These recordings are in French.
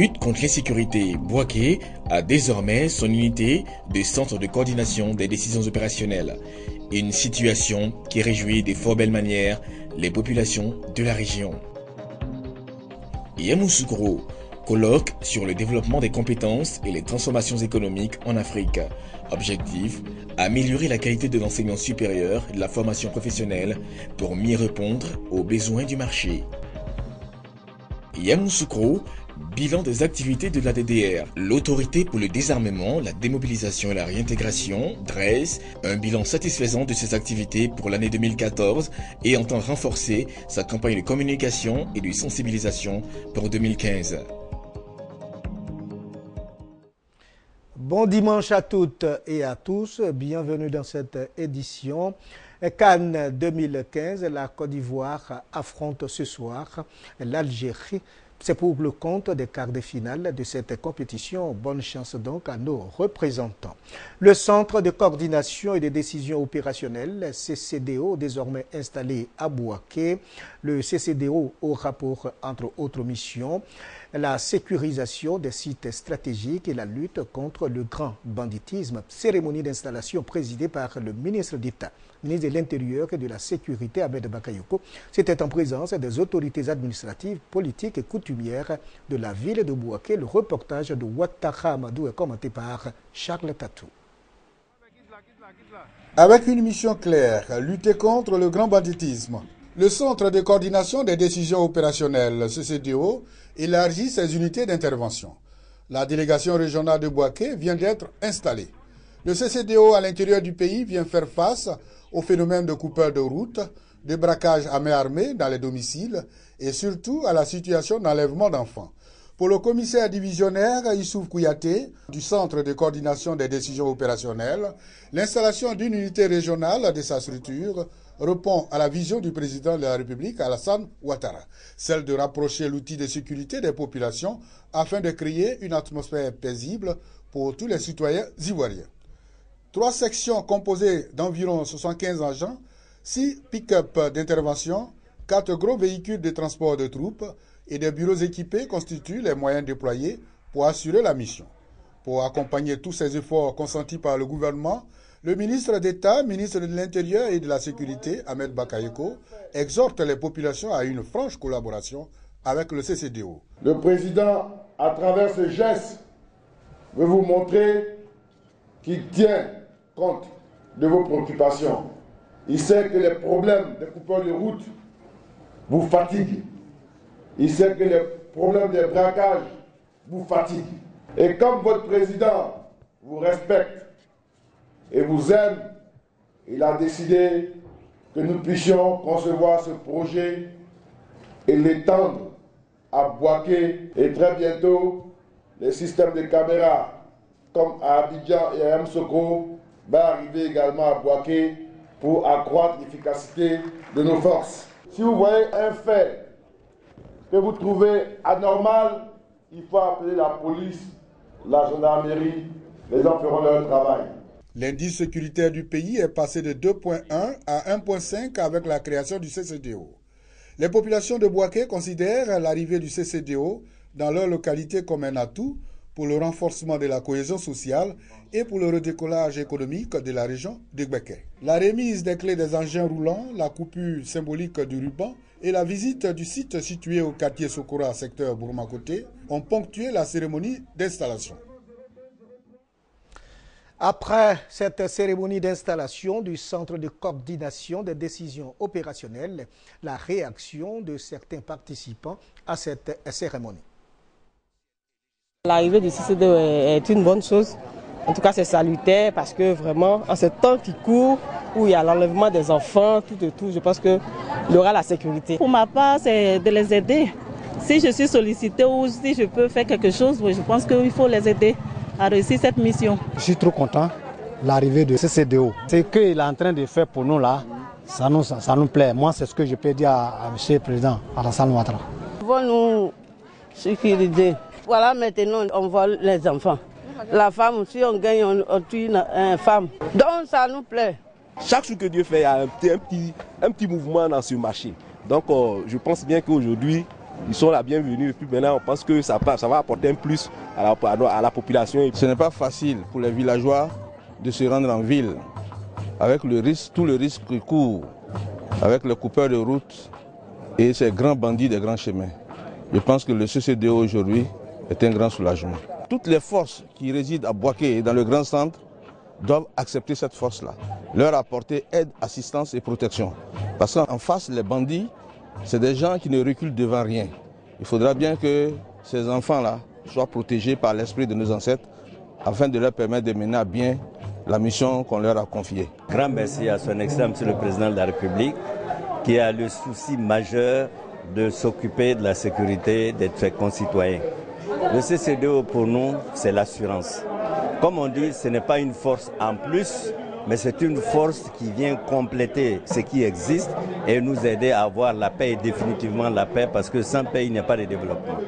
lutte contre l'insécurité, Bouaké a désormais son unité de centre de coordination des décisions opérationnelles. Une situation qui réjouit de fort belles manières les populations de la région. Yamoussoukro, colloque sur le développement des compétences et les transformations économiques en Afrique. Objectif, améliorer la qualité de l'enseignement supérieur et de la formation professionnelle pour mieux répondre aux besoins du marché. Yamoussoukro, bilan des activités de la DDR. L'autorité pour le désarmement, la démobilisation et la réintégration dresse un bilan satisfaisant de ses activités pour l'année 2014 et entend renforcer sa campagne de communication et de sensibilisation pour 2015. Bon dimanche à toutes et à tous, bienvenue dans cette édition. Cannes 2015, la Côte d'Ivoire affronte ce soir l'Algérie. C'est pour le compte des quarts de finale de cette compétition. Bonne chance donc à nos représentants. Le Centre de coordination et de décision opérationnelle, CCDO, désormais installé à Bouaké. Le CCDO aura pour, entre autres missions, la sécurisation des sites stratégiques et la lutte contre le grand banditisme. Cérémonie d'installation présidée par le ministre d'État, ministre de l'Intérieur et de la Sécurité, Ahmed Bakayoko. C'était en présence des autorités administratives, politiques et coutumières de la ville de Bouaké. Le reportage de Ouattara Amadou est commenté par Charles Tatou. Avec une mission claire, lutter contre le grand banditisme, le Centre de coordination des décisions opérationnelles, CCDO, élargit ses unités d'intervention. La délégation régionale de Bouaké vient d'être installée. Le CCDO à l'intérieur du pays vient faire face au phénomène de coupeurs de route, de braquage à main armée dans les domiciles et surtout à la situation d'enlèvement d'enfants. Pour le commissaire divisionnaire Issouf Kouyaté du Centre de coordination des décisions opérationnelles, l'installation d'une unité régionale de sa structure répond à la vision du président de la République, Alassane Ouattara, celle de rapprocher l'outil de sécurité des populations afin de créer une atmosphère paisible pour tous les citoyens ivoiriens. 3 sections composées d'environ 75 agents, 6 pick-up d'intervention, 4 gros véhicules de transport de troupes et des bureaux équipés constituent les moyens déployés pour assurer la mission. Pour accompagner tous ces efforts consentis par le gouvernement, le ministre d'État, ministre de l'Intérieur et de la Sécurité, Ahmed Bakayoko, exhorte les populations à une franche collaboration avec le CCDO. Le président, à travers ce geste, veut vous montrer qu'il tient compte de vos préoccupations. Il sait que les problèmes des coupeurs de route vous fatiguent. Il sait que les problèmes des braquages vous fatiguent. Et comme votre président vous respecte et vous aime, il a décidé que nous puissions concevoir ce projet et l'étendre à Bouaké. Et très bientôt, les systèmes de caméras comme à Abidjan et à Yamoussoukro va arriver également à Bouaké pour accroître l'efficacité de nos forces. Si vous voyez un fait que vous trouvez anormal, il faut appeler la police, la gendarmerie, les gens feront leur travail. L'indice sécuritaire du pays est passé de 2,1 à 1,5 avec la création du CCDO. Les populations de Bouaké considèrent l'arrivée du CCDO dans leur localité comme un atout pour le renforcement de la cohésion sociale et pour le redécollage économique de la région de Bouaké. La remise des clés des engins roulants, la coupure symbolique du ruban et la visite du site situé au quartier Sokora, secteur Bourma-Côté, ont ponctué la cérémonie d'installation. Après cette cérémonie d'installation du Centre de coordination des décisions opérationnelles, la réaction de certains participants à cette cérémonie. L'arrivée du CCDO est une bonne chose. En tout cas, c'est salutaire parce que vraiment, en ce temps qui court, où il y a l'enlèvement des enfants, tout, je pense qu'il y aura la sécurité. Pour ma part, c'est de les aider. Si je suis sollicitée ou si je peux faire quelque chose, je pense qu'il faut les aider à réussir cette mission. Je suis trop content de l'arrivée de CCDO. Ce qu'il est en train de faire pour nous là, ça nous plaît. Moi, c'est ce que je peux dire à M. le Président Alassane Ouattara. Ils vont nous sécuriser. Voilà, maintenant, on voit les enfants. La femme, si on gagne, on tue une femme. Donc, ça nous plaît. Chaque chose que Dieu fait, il y a un petit mouvement dans ce marché. Donc, je pense bien qu'aujourd'hui, ils sont la bienvenue. Et puis maintenant, on pense que ça va apporter un plus à la population. Ce n'est pas facile pour les villageois de se rendre en ville, avec le risque, tout le risque qu'ils courent, avec les coupeurs de route et ces grands bandits des grands chemins. Je pense que le CCDO aujourd'hui est un grand soulagement. Toutes les forces qui résident à Bouaké et dans le grand centre doivent accepter cette force-là, leur apporter aide, assistance et protection. Parce qu'en face, les bandits, c'est des gens qui ne reculent devant rien. Il faudra bien que ces enfants-là soient protégés par l'esprit de nos ancêtres afin de leur permettre de mener à bien la mission qu'on leur a confiée. Grand merci à son Excellence Monsieur le Président de la République qui a le souci majeur de s'occuper de la sécurité de ses concitoyens. Le CCDO pour nous, c'est l'assurance. Comme on dit, ce n'est pas une force en plus, mais c'est une force qui vient compléter ce qui existe et nous aider à avoir la paix et définitivement la paix, parce que sans paix, il n'y a pas de développement.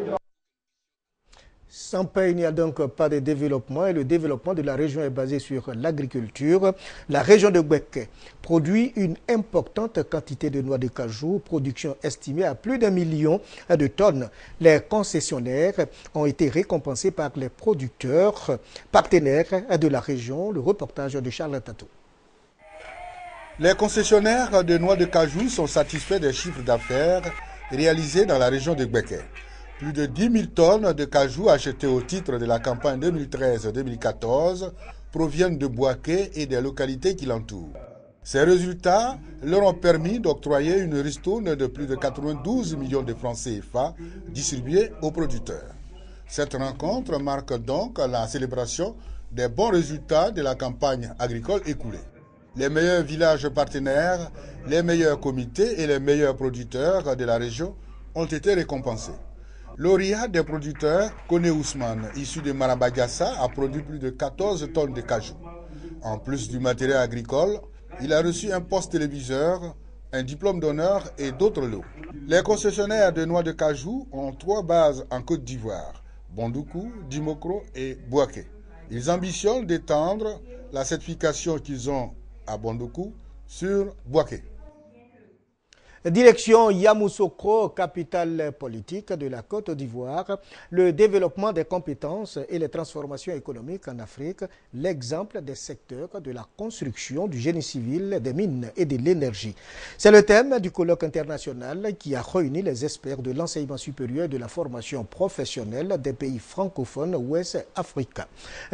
Sans paix, il n'y a donc pas de développement et le développement de la région est basé sur l'agriculture. La région de Bouaké produit une importante quantité de noix de cajou, production estimée à plus d'1 million de tonnes. Les concessionnaires ont été récompensés par les producteurs partenaires de la région. Le reportage de Charles Tatou. Les concessionnaires de noix de cajou sont satisfaits des chiffres d'affaires réalisés dans la région de Bouaké. Plus de 10 000 tonnes de cajou achetées au titre de la campagne 2013-2014 proviennent de Bouaké et des localités qui l'entourent. Ces résultats leur ont permis d'octroyer une ristourne de plus de 92 millions de francs CFA distribués aux producteurs. Cette rencontre marque donc la célébration des bons résultats de la campagne agricole écoulée. Les meilleurs villages partenaires, les meilleurs comités et les meilleurs producteurs de la région ont été récompensés. Lauréat des producteurs, Kone Ousmane, issu de Marabagassa, a produit plus de 14 tonnes de cajou. En plus du matériel agricole, il a reçu un poste téléviseur, un diplôme d'honneur et d'autres lots. Les concessionnaires de noix de cajou ont 3 bases en Côte d'Ivoire, Bondoukou, Dimokro et Bouaké. Ils ambitionnent d'étendre la certification qu'ils ont à Bondoukou sur Bouaké. Direction Yamoussoukro, capitale politique de la Côte d'Ivoire, le développement des compétences et les transformations économiques en Afrique, l'exemple des secteurs de la construction, du génie civil, des mines et de l'énergie. C'est le thème du colloque international qui a réuni les experts de l'enseignement supérieur et de la formation professionnelle des pays francophones ouest africains.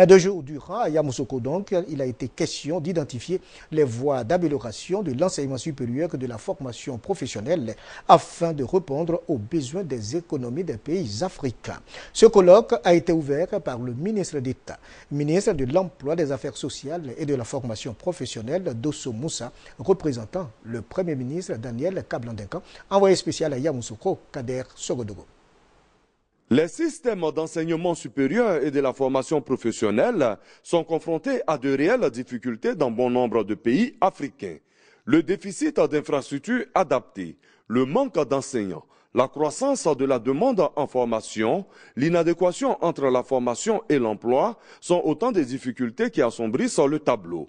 2 jours durant, à Yamoussoukro donc, il a été question d'identifier les voies d'amélioration de l'enseignement supérieur et de la formation professionnelle afin de répondre aux besoins des économies des pays africains. Ce colloque a été ouvert par le ministre d'État, ministre de l'Emploi, des Affaires sociales et de la formation professionnelle, Dosso Moussa, représentant le Premier ministre Daniel Kablandenkan, envoyé spécial à Yamoussoukro, Kader Sogodogo. Les systèmes d'enseignement supérieur et de la formation professionnelle sont confrontés à de réelles difficultés dans bon nombre de pays africains. Le déficit d'infrastructures adaptées, le manque d'enseignants, la croissance de la demande en formation, l'inadéquation entre la formation et l'emploi sont autant de difficultés qui assombrissent le tableau.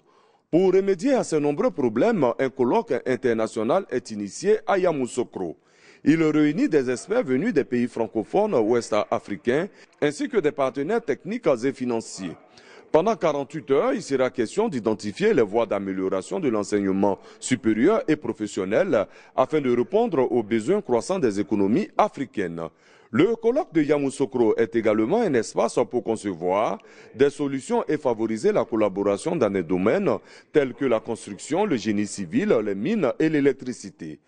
Pour remédier à ces nombreux problèmes, un colloque international est initié à Yamoussoukro. Il réunit des experts venus des pays francophones ouest africains ainsi que des partenaires techniques et financiers. Pendant 48 heures, il sera question d'identifier les voies d'amélioration de l'enseignement supérieur et professionnel afin de répondre aux besoins croissants des économies africaines. Le colloque de Yamoussoukro est également un espace pour concevoir des solutions et favoriser la collaboration dans des domaines tels que la construction, le génie civil, les mines et l'électricité.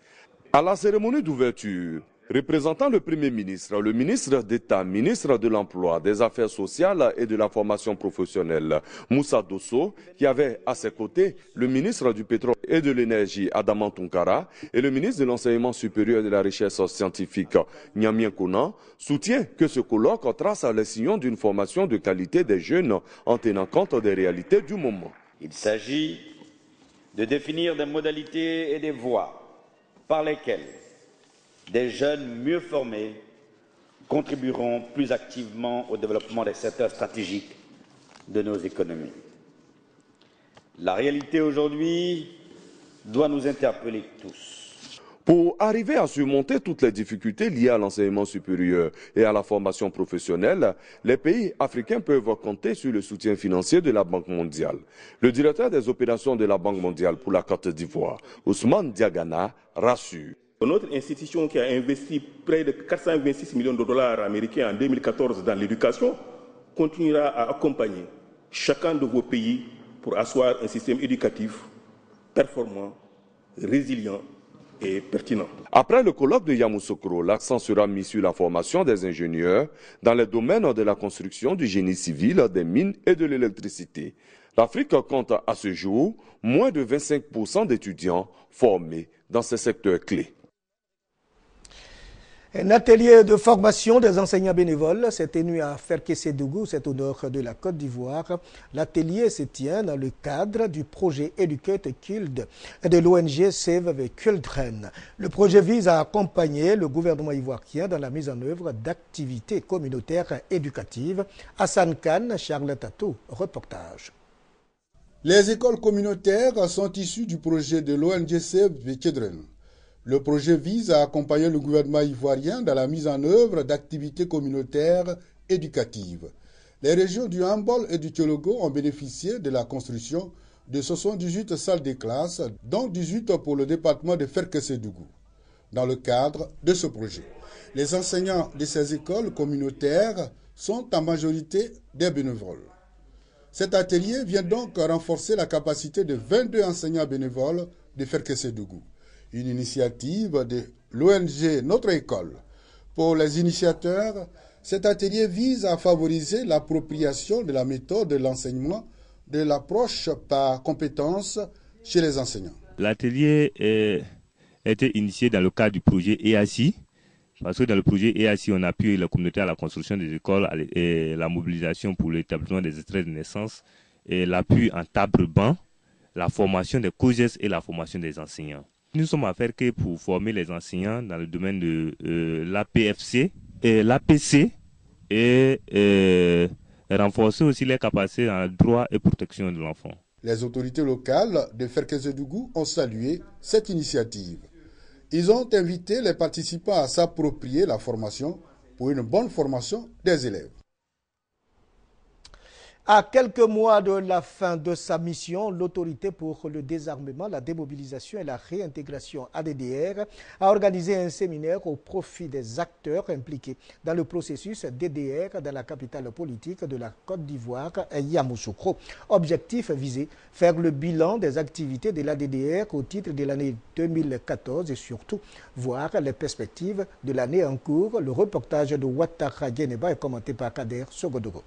À la cérémonie d'ouverture, représentant le Premier ministre, le ministre d'État, ministre de l'Emploi, des Affaires sociales et de la formation professionnelle, Moussa Dosso, qui avait à ses côtés le ministre du Pétrole et de l'Énergie, Adama Tounkara, et le ministre de l'Enseignement supérieur et de la Recherche scientifique, Nyamien Kona, soutient que ce colloque trace les sillons d'une formation de qualité des jeunes en tenant compte des réalités du moment. Il s'agit de définir des modalités et des voies par lesquelles des jeunes mieux formés contribueront plus activement au développement des secteurs stratégiques de nos économies. La réalité aujourd'hui doit nous interpeller tous. Pour arriver à surmonter toutes les difficultés liées à l'enseignement supérieur et à la formation professionnelle, les pays africains peuvent compter sur le soutien financier de la Banque mondiale. Le directeur des opérations de la Banque mondiale pour la Côte d'Ivoire, Ousmane Diagana, rassure. Notre institution qui a investi près de 426 millions de dollars américains en 2014 dans l'éducation continuera à accompagner chacun de vos pays pour asseoir un système éducatif performant, résilient et pertinent. Après le colloque de Yamoussoukro, l'accent sera mis sur la formation des ingénieurs dans les domaines de la construction, du génie civil, des mines et de l'électricité. L'Afrique compte à ce jour moins de 25% d'étudiants formés dans ces secteurs clés. Un atelier de formation des enseignants bénévoles s'est tenu à Ferkessédougou, c'est au nord de la Côte d'Ivoire. L'atelier se tient dans le cadre du projet Educate Kild de l'ONG Save the Children. Le projet vise à accompagner le gouvernement ivoirien dans la mise en œuvre d'activités communautaires éducatives. Hassan Khan, Charlotte Atou, reportage. Les écoles communautaires sont issues du projet de l'ONG Save the Children. Le projet vise à accompagner le gouvernement ivoirien dans la mise en œuvre d'activités communautaires éducatives. Les régions du Hambol et du Tchologo ont bénéficié de la construction de 78 salles de classe, dont 18 pour le département de Ferkessédougou. Dans le cadre de ce projet, les enseignants de ces écoles communautaires sont en majorité des bénévoles. Cet atelier vient donc renforcer la capacité de 22 enseignants bénévoles de Ferkessédougou. Une initiative de l'ONG Notre École. Pour les initiateurs, cet atelier vise à favoriser l'appropriation de la méthode de l'enseignement, de l'approche par compétences chez les enseignants. L'atelier a été initié dans le cadre du projet EACI, parce que dans le projet EACI, on appuie la communauté à la construction des écoles et la mobilisation pour l'établissement des extraits de naissance, et l'appui en table-banc, la formation des COGES et la formation des enseignants. Nous sommes à faire que pour former les enseignants dans le domaine de l'APFC et l'APC et renforcer aussi les capacités en droit et protection de l'enfant. Les autorités locales de Ferkessédougou ont salué cette initiative. Ils ont invité les participants à s'approprier la formation pour une bonne formation des élèves. À quelques mois de la fin de sa mission, l'Autorité pour le désarmement, la démobilisation et la réintégration ADDR a organisé un séminaire au profit des acteurs impliqués dans le processus DDR dans la capitale politique de la Côte d'Ivoire, Yamoussoukro. Objectif visé, faire le bilan des activités de l'ADDR au titre de l'année 2014 et surtout voir les perspectives de l'année en cours. Le reportage de Ouattara Geneba est commenté par Kader Sogodogo.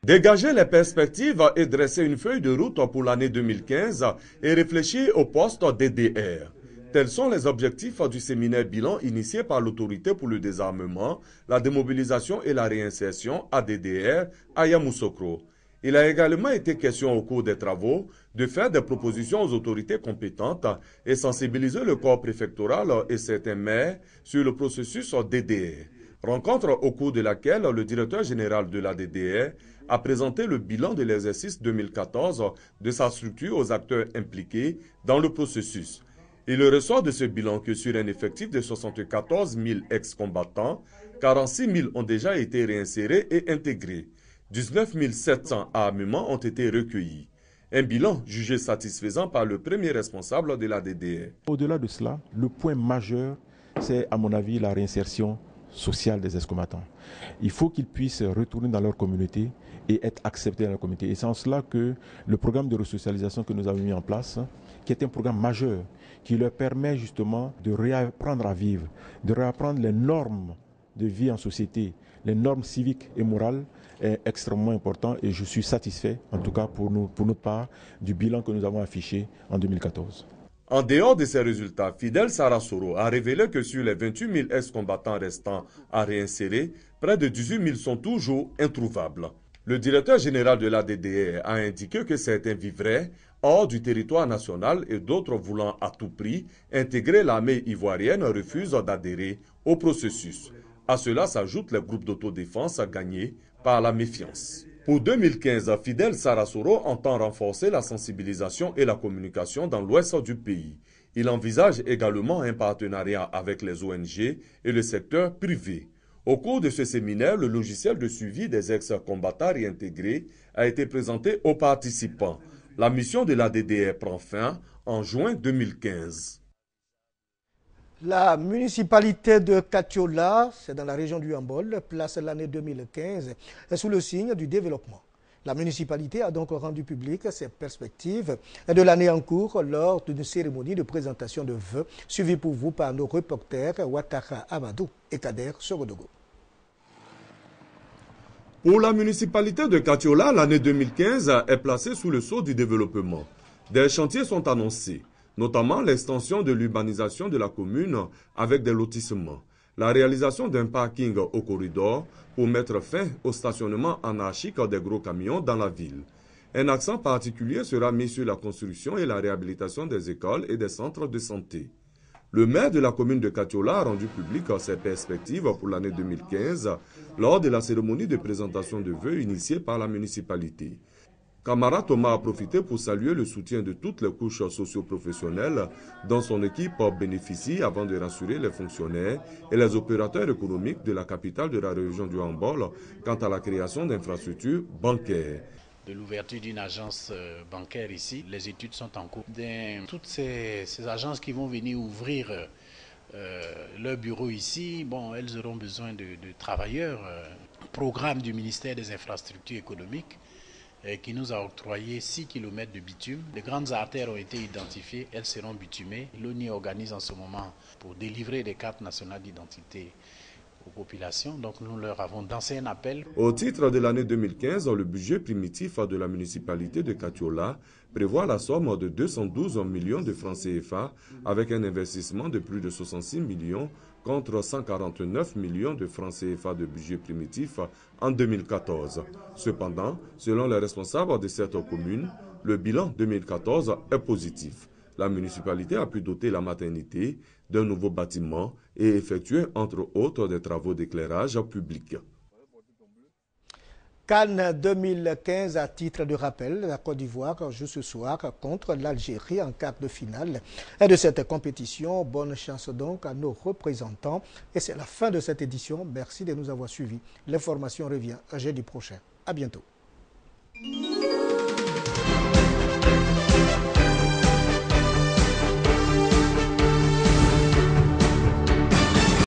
Dégager les perspectives et dresser une feuille de route pour l'année 2015 et réfléchir au poste DDR. Tels sont les objectifs du séminaire bilan initié par l'Autorité pour le désarmement, la démobilisation et la réinsertion ADDR à Yamoussoukro. Il a également été question au cours des travaux de faire des propositions aux autorités compétentes et sensibiliser le corps préfectoral et certains maires sur le processus DDR. Rencontre au cours de laquelle le directeur général de l'ADDR a présenté le bilan de l'exercice 2014 de sa structure aux acteurs impliqués dans le processus. Il ressort de ce bilan que sur un effectif de 74 000 ex-combattants, 46 000 ont déjà été réinsérés et intégrés. 19 700 armements ont été recueillis. Un bilan jugé satisfaisant par le premier responsable de l'ADDR. Au-delà de cela, le point majeur, c'est à mon avis la réinsertion sociale des ex-combattants. Il faut qu'ils puissent retourner dans leur communauté et être acceptés dans la communauté. Et c'est en cela que le programme de resocialisation que nous avons mis en place, qui est un programme majeur, qui leur permet justement de réapprendre à vivre, de réapprendre les normes de vie en société, les normes civiques et morales, est extrêmement important et je suis satisfait, en tout cas pour notre part, du bilan que nous avons affiché en 2014. En dehors de ces résultats, Fidel Sarasoro a révélé que sur les 28 000 ex-combattants restants à réinsérer, près de 18 000 sont toujours introuvables. Le directeur général de l'ADDR a indiqué que certains vivraient hors du territoire national et d'autres voulant à tout prix intégrer l'armée ivoirienne refusent d'adhérer au processus. À cela s'ajoutent les groupes d'autodéfense gagnés par la méfiance. Pour 2015, Fidel Sarasoro entend renforcer la sensibilisation et la communication dans l'ouest du pays. Il envisage également un partenariat avec les ONG et le secteur privé. Au cours de ce séminaire, le logiciel de suivi des ex-combattants réintégrés a été présenté aux participants. La mission de l'ADDR prend fin en juin 2015. La municipalité de Katiola, c'est dans la région du Hambol, place l'année 2015 sous le signe du développement. La municipalité a donc rendu public ses perspectives de l'année en cours lors d'une cérémonie de présentation de vœux suivie pour vous par nos reporters Ouattara Amadou et Kader Sorodogo. Pour la municipalité de Katiola, l'année 2015 est placée sous le sceau du développement. Des chantiers sont annoncés, notamment l'extension de l'urbanisation de la commune avec des lotissements, la réalisation d'un parking au corridor pour mettre fin au stationnement anarchique des gros camions dans la ville. Un accent particulier sera mis sur la construction et la réhabilitation des écoles et des centres de santé. Le maire de la commune de Katiola a rendu public ses perspectives pour l'année 2015 lors de la cérémonie de présentation de vœux initiée par la municipalité. Camara Thomas a profité pour saluer le soutien de toutes les couches socio-professionnelles dont son équipe bénéficie avant de rassurer les fonctionnaires et les opérateurs économiques de la capitale de la région du Hambol quant à la création d'infrastructures bancaires. De l'ouverture d'une agence bancaire ici, les études sont en cours. Toutes ces agences qui vont venir ouvrir leur bureau ici, bon, elles auront besoin de travailleurs. Programme du ministère des infrastructures économiques qui nous a octroyé 6 km de bitume. Les grandes artères ont été identifiées, elles seront bitumées. L'ONU organise en ce moment pour délivrer des cartes nationales d'identité aux populations, donc nous leur avons lancé un appel. Au titre de l'année 2015, le budget primitif de la municipalité de Katiola prévoit la somme de 212 millions de francs CFA avec un investissement de plus de 66 millions contre 149 millions de francs CFA de budget primitif en 2014. Cependant, selon les responsables de cette commune, le bilan 2014 est positif. La municipalité a pu doter la maternité d'un nouveau bâtiment et effectuer entre autres des travaux d'éclairage public. Cannes 2015, à titre de rappel, la Côte d'Ivoire joue ce soir contre l'Algérie en quart de finale de cette compétition. Bonne chance donc à nos représentants. Et c'est la fin de cette édition. Merci de nous avoir suivis. L'information revient jeudi prochain. À bientôt.